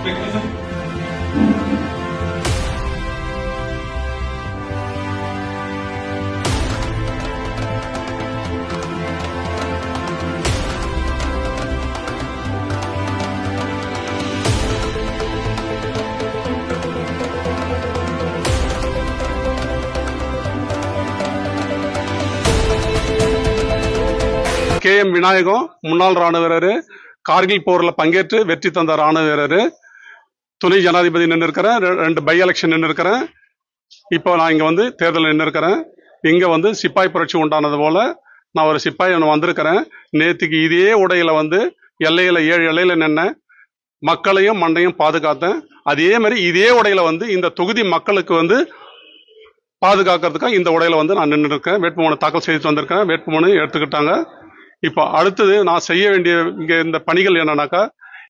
KM Vinayagam முன்னாள் ராணுவ வீரர், கார்கில் போர்ல பங்கேற்று வெற்றி தந்த ராணுவ வீரர், துணை ஜனாதிபதி நின்று இருக்கிறேன், 2 பை எலெக்ஷன் நின்று இருக்கிறேன். இப்போ நான் இங்க வந்து தேர்தல் நின்று இருக்கிறேன். இங்க வந்து சிப்பாய் புரட்சி உண்டானது போல நான் ஒரு சிப்பாய் வந்திருக்கிறேன். நேற்றுக்கு இதே உடையில வந்து எல்லையில 7 எல்லையில நின்ன மக்களையும் மண்டையும் பாதுகாத்தேன். அதே மாதிரி இதே உடையில வந்து இந்த தொகுதி மக்களுக்கு வந்து பாதுகாக்கிறதுக்காக இந்த உடையில வந்து நான் நின்று இருக்கேன். வேட்புமனு தாக்கல் செய்துட்டு வந்திருக்கேன். வேட்புமனு எடுத்துக்கிட்டாங்க. இப்போ அடுத்தது நான் செய்ய வேண்டிய இங்க இந்த பணிகள் என்னன்னாக்கா,